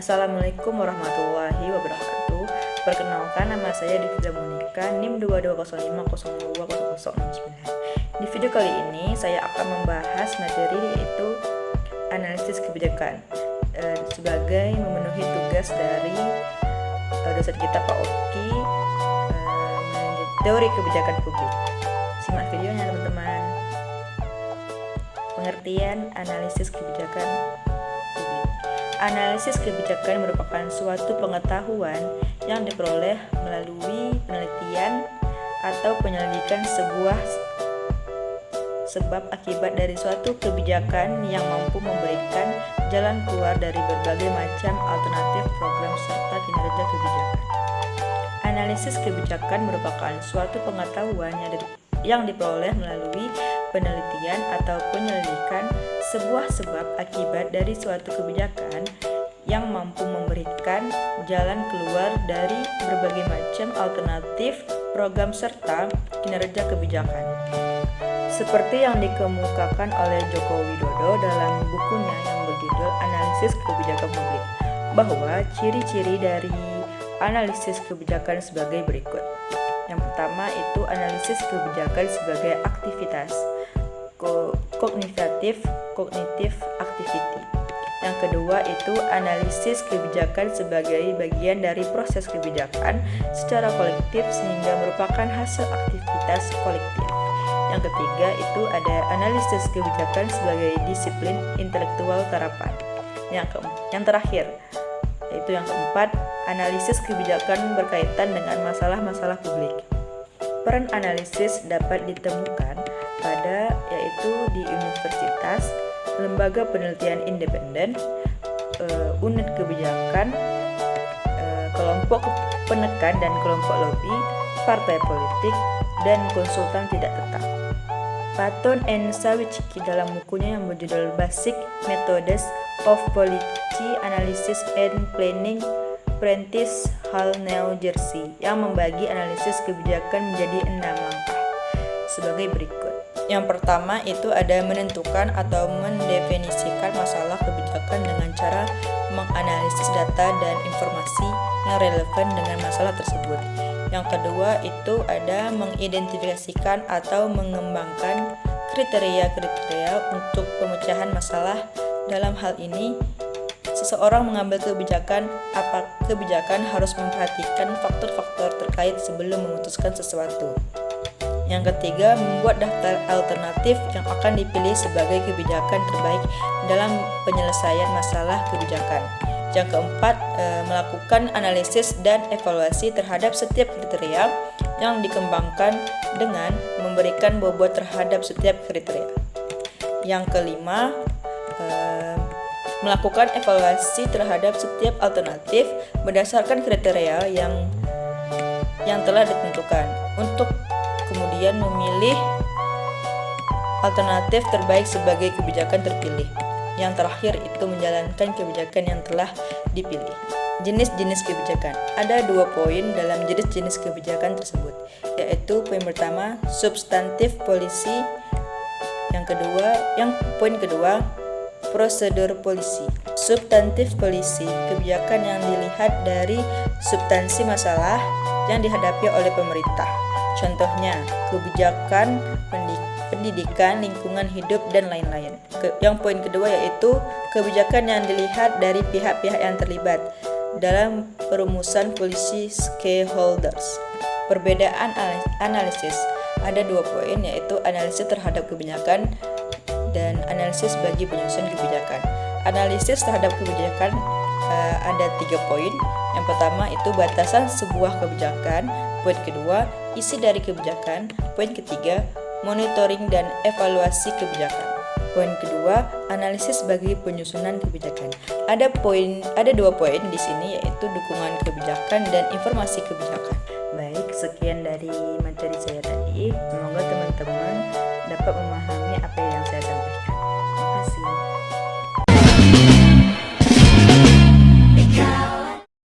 Assalamualaikum warahmatullahi wabarakatuh. Perkenalkan, nama saya Divida Monika, NIM 2205020069. Di video kali ini saya akan membahas materi yaitu analisis kebijakan sebagai memenuhi tugas dari dosen kita Pak Oki, teori kebijakan publik. Simak videonya teman-teman. Pengertian analisis kebijakan publik. Analisis kebijakan merupakan suatu pengetahuan yang diperoleh melalui penelitian atau penyelidikan sebuah sebab akibat dari suatu kebijakan yang mampu memberikan jalan keluar dari berbagai macam alternatif program serta kinerja kebijakan. Analisis kebijakan merupakan suatu pengetahuan yang diperoleh melalui penelitian atau penyelidikan sebuah sebab akibat dari suatu kebijakan yang mampu memberikan jalan keluar dari berbagai macam alternatif program serta kinerja kebijakan. Seperti yang dikemukakan oleh Joko Widodo dalam bukunya yang berjudul Analisis Kebijakan Publik, bahwa ciri-ciri dari analisis kebijakan sebagai berikut. Yang pertama itu analisis kebijakan sebagai aktivitas kognitif activity. Yang kedua itu analisis kebijakan sebagai bagian dari proses kebijakan secara kolektif sehingga merupakan hasil aktivitas kolektif. Yang ketiga itu ada analisis kebijakan sebagai disiplin intelektual terapan. Yang terakhir yaitu yang keempat, analisis kebijakan berkaitan dengan masalah-masalah publik. Peran analisis dapat ditemukan pada yaitu di universitas, lembaga penelitian independen, unit kebijakan, kelompok penekan dan kelompok lobi, partai politik, dan konsultan tidak tetap. Patton and Sawitzky dalam bukunya yang berjudul Basic Methods of Policy Analysis and Planning, Prentice Hall, New Jersey, yang membagi analisis kebijakan menjadi 6 langkah sebagai berikut. Yang pertama itu ada menentukan atau mendefinisikan masalah kebijakan dengan cara menganalisis data dan informasi yang relevan dengan masalah tersebut. Yang kedua itu ada mengidentifikasikan atau mengembangkan kriteria-kriteria untuk pemecahan masalah. Dalam hal ini, seseorang mengambil kebijakan harus memperhatikan faktor-faktor terkait sebelum memutuskan sesuatu. Yang ketiga, membuat daftar alternatif yang akan dipilih sebagai kebijakan terbaik dalam penyelesaian masalah kebijakan. Yang keempat, melakukan analisis dan evaluasi terhadap setiap kriteria yang dikembangkan dengan memberikan bobot terhadap setiap kriteria. Yang kelima, melakukan evaluasi terhadap setiap alternatif berdasarkan kriteria yang telah ditentukan untuk kemudian memilih alternatif terbaik sebagai kebijakan terpilih. Yang terakhir itu menjalankan kebijakan yang telah dipilih. Jenis-jenis kebijakan. Ada 2 poin dalam jenis-jenis kebijakan tersebut, yaitu poin pertama substantif policy, poin kedua prosedur policy. Substantif policy, kebijakan yang dilihat dari substansi masalah yang dihadapi oleh pemerintah. Contohnya, kebijakan pendidikan, lingkungan hidup, dan lain-lain. Yang poin kedua yaitu kebijakan yang dilihat dari pihak-pihak yang terlibat dalam perumusan policy stakeholders. Perbedaan analisis. Ada 2 poin yaitu analisis terhadap kebijakan dan analisis bagi penyusun kebijakan. Analisis terhadap kebijakan ada 3 poin. Yang pertama itu batasan sebuah kebijakan. Poin kedua, isi dari kebijakan. Poin ketiga, monitoring dan evaluasi kebijakan. Poin kedua, analisis bagi penyusunan kebijakan. Ada 2 poin di sini yaitu dukungan kebijakan dan informasi kebijakan. Baik, sekian dari materi saya tadi. Semoga teman-teman dapat memahami